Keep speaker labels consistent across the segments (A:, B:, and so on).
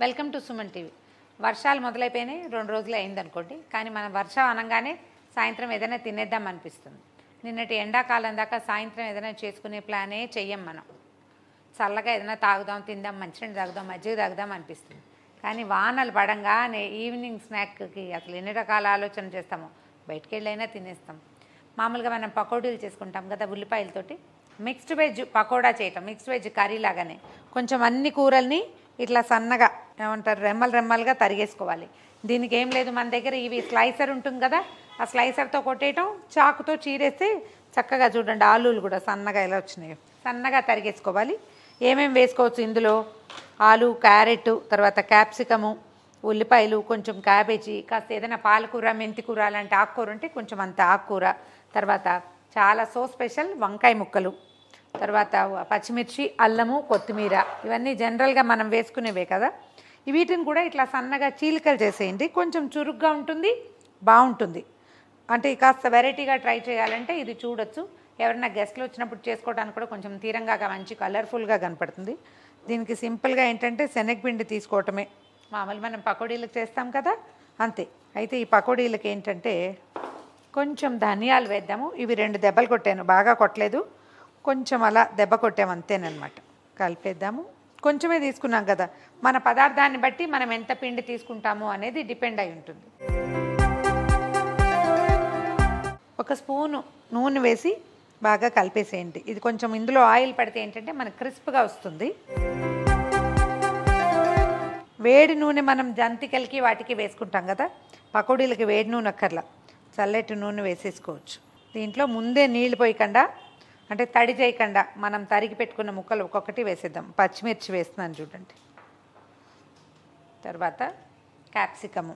A: Welcome to Suman TV. వర్షాలు మొదలైపోయినాయి, 2 రోజులు అయిందనుకోండి. కానీ మనం వర్షం అనగానే సాయంత్రం ఏదైనా తినేద్దాం అనిపిస్తుంది. నిన్నటి ఎండాకాలం దాకా సాయంత్రం ఏదైనా చేసుకునే ప్లానే చెయ్యం మనం. చల్లగా ఏదైనా తాగుదాం, తిందాం, మంచినీళ్ళు తాగుదాం, మజ్జిగ తాగుదాం అనిపిస్తుంది. కానీ వానలు పడంగానే ఈవినింగ్ స్నాక్కి అసలు ఎన్ని రకాల ఆలోచన చేస్తామో. బయటికి వెళ్ళైనా తినేస్తాం. మామూలుగా మనం పకోడీలు చేసుకుంటాం కదా, ఉల్లిపాయలతోటి మిక్స్డ్ వెజ్ పకోడా చేయటం. మిక్స్డ్ వెజ్ కర్రీ లాగానే కొంచెం అన్ని కూరల్ని ఇట్లా సన్నగా ఏమంటారు రెమ్మలుగా తరిగేసుకోవాలి. దీనికి ఏం లేదు, మన దగ్గర ఇవి స్లైసర్ ఉంటుంది కదా, ఆ స్లైసర్తో కొట్టేయటం, చాకుతో చీరేస్తే చక్కగా చూడండి ఆలూలు కూడా సన్నగా ఎలా వచ్చినాయో సన్నగా తరిగేసుకోవాలి. ఏమేమి వేసుకోవచ్చు ఇందులో, ఆలు, క్యారెట్, తర్వాత క్యాప్సికము, ఉల్లిపాయలు, కొంచెం క్యాబేజీ, కాస్త ఏదైనా పాలకూర, మెంతికూర అలాంటి ఆకుకూర ఉంటే కొంచెం అంత ఆకుకూర, తర్వాత చాలా స్పెషల్ వంకాయ ముక్కలు, తర్వాత పచ్చిమిర్చి, అల్లము, కొత్తిమీర, ఇవన్నీ జనరల్గా మనం వేసుకునేవే కదా. వీటిని కూడా ఇట్లా సన్నగా చీలికలు చేసేయండి. కొంచెం చురుగ్గా ఉంటుంది, బాగుంటుంది. అంటే కాస్త వెరైటీగా ట్రై చేయాలంటే ఇది చూడొచ్చు. ఎవరైనా గెస్ట్లు వచ్చినప్పుడు చేసుకోవడానికి కూడా కొంచెం తీరంగా మంచి కలర్ఫుల్గా కనపడుతుంది. దీనికి సింపుల్గా ఏంటంటే శనగపిండి తీసుకోవటమే. మామూలు మనం పకోడీలకు చేస్తాం కదా, అంతే. అయితే ఈ పకోడీలకు ఏంటంటే కొంచెం ధనియాలు వేద్దాము. ఇవి 2 దెబ్బలు కొట్టాను, బాగా కొట్టలేదు, కొంచెం అలా దెబ్బ కొట్టాము అంతేనమాట. కలిపేద్దాము. కొంచెమే తీసుకున్నాం కదా, మన పదార్థాన్ని బట్టి మనం ఎంత పిండి తీసుకుంటాము అనేది డిపెండ్ అయి ఉంటుంది. 1 స్పూను నూనె వేసి బాగా కలిపేసేయండి. ఇది కొంచెం ఇందులో ఆయిల్ పడితే ఏంటంటే మనకు క్రిస్ప్గా వస్తుంది. వేడి నూనె మనం జంతికలకి వాటికి వేసుకుంటాం కదా, పకోడీలకి వేడి నూనె అక్కర్లా, చల్లటి నూనె వేసేసుకోవచ్చు. దీంట్లో ముందే నీళ్ళు పోయకుండా, అంటే తడి చేయకుండా మనం తరిగి పెట్టుకున్న ముక్కలు ఒక్కొక్కటి వేసేద్దాం. పచ్చిమిర్చి వేస్తున్నాను చూడండి, తర్వాత క్యాప్సికము,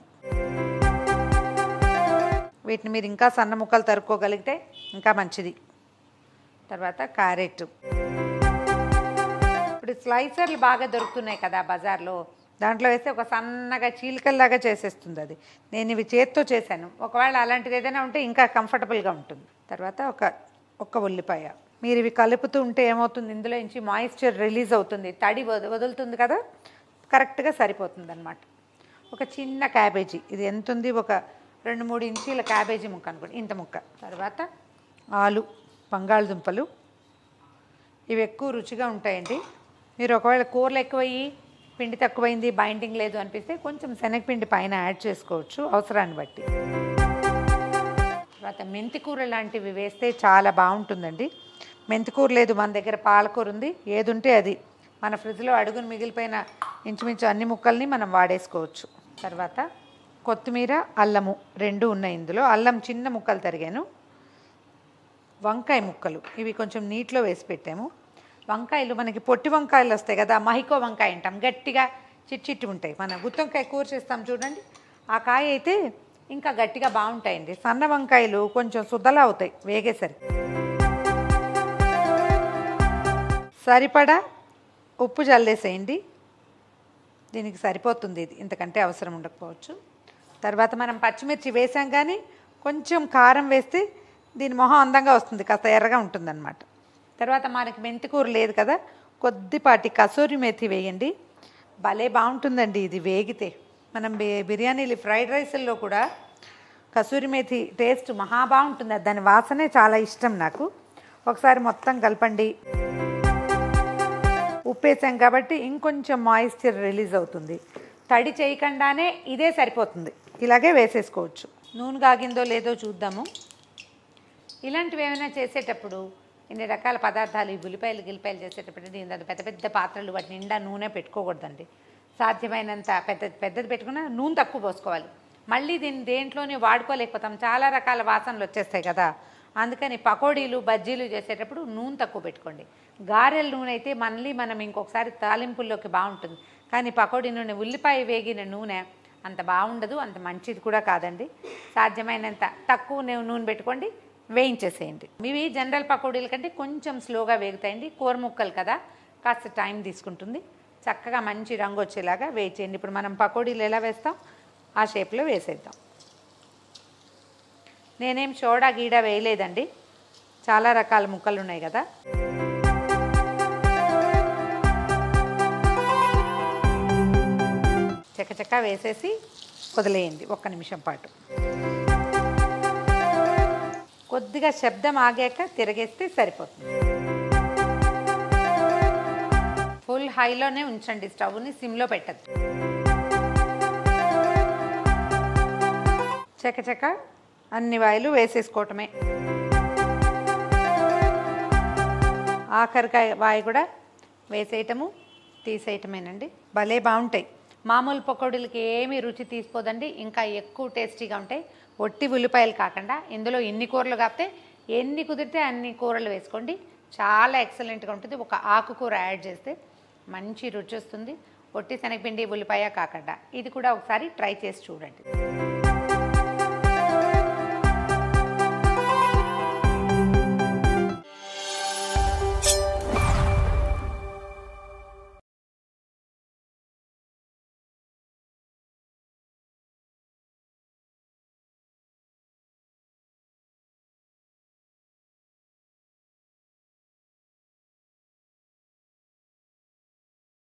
A: వీటిని మీరు ఇంకా సన్న ముక్కలు తరుక్కోగలిగితే ఇంకా మంచిది. తర్వాత క్యారెట్. ఇప్పుడు స్లైసర్లు బాగా దొరుకుతున్నాయి కదా బజార్లో, దాంట్లో వేస్తే ఒక సన్నగా చీలికల్లాగా చేసేస్తుంది అది. నేను ఇవి చేత్తో చేశాను. ఒకవేళ అలాంటిది ఏదైనా ఉంటే ఇంకా కంఫర్టబుల్గా ఉంటుంది. తర్వాత ఒక ఉల్లిపాయ. మీరు ఇవి కలుపుతూ ఉంటే ఏమవుతుంది, ఇందులో నుంచి మాయిశ్చర్ రిలీజ్ అవుతుంది, తడి వదులుతుంది కదా, కరెక్ట్గా సరిపోతుంది అన్నమాట. ఒక చిన్న క్యాబేజీ, ఇది ఎంత ఉంది, ఒక 2-3 ఇంచీల క్యాబేజీ ముక్క అనుకోండి, ఇంత ముక్క. తర్వాత ఆలు, బంగాళదుంపలు, ఇవి ఎక్కువ రుచిగా ఉంటాయండి. మీరు ఒకవేళ కూరలు ఎక్కువయ్యి పిండి తక్కువైంది, బైండింగ్ లేదు అనిపిస్తే కొంచెం శనగపిండి పైన యాడ్ చేసుకోవచ్చు అవసరాన్ని బట్టి. తర్వాత మెంతికూర లాంటివి వేస్తే చాలా బాగుంటుందండి. మెంతికూర లేదు మన దగ్గర, పాలకూర ఉంది, ఏది ఉంటే అది. మన ఫ్రిడ్జ్లో అడుగును మిగిలిపోయిన ఇంచుమించు అన్ని ముక్కల్ని మనం వాడేసుకోవచ్చు. తర్వాత కొత్తిమీర, అల్లము 2 ఉన్నాయి ఇందులో. అల్లం చిన్న ముక్కలు తరిగాను. వంకాయ ముక్కలు, ఇవి కొంచెం నీటిలో వేసి పెట్టాము. వంకాయలు మనకి పొట్టి వంకాయలు వస్తాయి కదా, మహికో వంకాయ అంటాం, గట్టిగా చిట్టి ఉంటాయి. మన గుత్తొంకాయ కూర చేస్తాం చూడండి, ఆ కాయ అయితే ఇంకా గట్టిగా బాగుంటాయండి. సన్న వంకాయలు కొంచెం సుద్దలా అవుతాయి వేగేసరికి. సరిపడా ఉప్పు జల్లేసేయండి, దీనికి సరిపోతుంది ఇది, ఇంతకంటే అవసరం ఉండకపోవచ్చు. తర్వాత మనం పచ్చిమిర్చి వేసాం కానీ కొంచెం కారం వేస్తే దీని మొహం అందంగా వస్తుంది, కాస్త ఎర్రగా ఉంటుందన్నమాట. తర్వాత మనకి మెంతికూర లేదు కదా, కొద్దిపాటి కసూరి మేథి వేయండి, భలే బాగుంటుందండి ఇది వేగితే. మనం బిర్యానీలు, ఫ్రైడ్ రైస్ల్లో కూడా కసూరి మేథి టేస్ట్ మహా బాగుంటుంది, దాని వాసనే చాలా ఇష్టం నాకు. ఒకసారి మొత్తం కలపండి. ఉప్పు వేసాం కాబట్టి ఇంకొంచెం మాయిశ్చర్ రిలీజ్ అవుతుంది. తడి చేయకుండానే ఇదే సరిపోతుంది, ఇలాగే వేసేసుకోవచ్చు. నూనె కాగిందో లేదో చూద్దాము. ఇలాంటివి ఏమైనా చేసేటప్పుడు ఇన్ని రకాల పదార్థాలు, ఈ ఉల్లిపాయలు గిల్లిపాయలు చేసేటప్పుడు దీని పెద్ద పెద్ద పాత్రలు, వాటి నిండా నూనె పెట్టుకోకూడదండి. సాధ్యమైనంత పెద్దది పెట్టుకున్నా నూనె తక్కువ పోసుకోవాలి. మళ్ళీ దేంట్లోనే వాడుకోలేకపోతాం, చాలా రకాల వాసనలు వచ్చేస్తాయి కదా. అందుకని పకోడీలు, బజ్జీలు చేసేటప్పుడు నూనె తక్కువ పెట్టుకోండి. గారెల నూనె అయితే మళ్ళీ మనం ఇంకొకసారి తాలింపుల్లోకి బాగుంటుంది. కానీ పకోడీ నూనె, ఉల్లిపాయ వేగిన నూనె అంత బాగుండదు, అంత మంచిది కూడా కాదండి. సాధ్యమైనంత తక్కువ నూనె పెట్టుకోండి, వేయించేసేయండి. ఇవి జనరల్ పకోడీల కంటే కొంచెం స్లోగా వేగుతాయండి. కూర ముక్కలు కదా, కాస్త టైం తీసుకుంటుంది. చక్కగా మంచి రంగు వచ్చేలాగా వేయించేయండి. ఇప్పుడు మనం పకోడీలు ఎలా వేస్తాం ఆ షేప్లో వేసేద్దాం. నేనేం సోడా గీడా వేయలేదండి, చాలా రకాల ముక్కలు ఉన్నాయి కదా. చకచకా వేసేసి వదిలేయండి 1 నిమిషం పాటు. కొద్దిగా శబ్దం ఆగాక తిరగేస్తే సరిపోతుంది. ఫుల్ హైలోనే ఉంచండి, స్టవ్ని సిమ్లో పెట్టద్దు. చకచక అన్ని వాయిలు వేసేసుకోవటమే. ఆఖరికాయ వాయి కూడా వేసేయటము తీసేయటమేనండి. భలే బాగుంటాయి. మామూలు పకోడీలకి ఏమీ రుచి తీసిపోదండి, ఇంకా ఎక్కువ టేస్టీగా ఉంటాయి. ఒట్టి ఉల్లిపాయలు కాకుండా ఇందులో ఎన్ని కూరలు కాకపోతే ఎన్ని కుదిరితే అన్ని కూరలు వేసుకోండి, చాలా ఎక్సలెంట్గా ఉంటుంది. ఒక ఆకుకూర యాడ్ చేస్తే మంచి రుచి వస్తుంది. ఒట్టి శనగపిండి ఉల్లిపాయ కాకుండా ఇది కూడా ఒకసారి ట్రై చేసి చూడండి.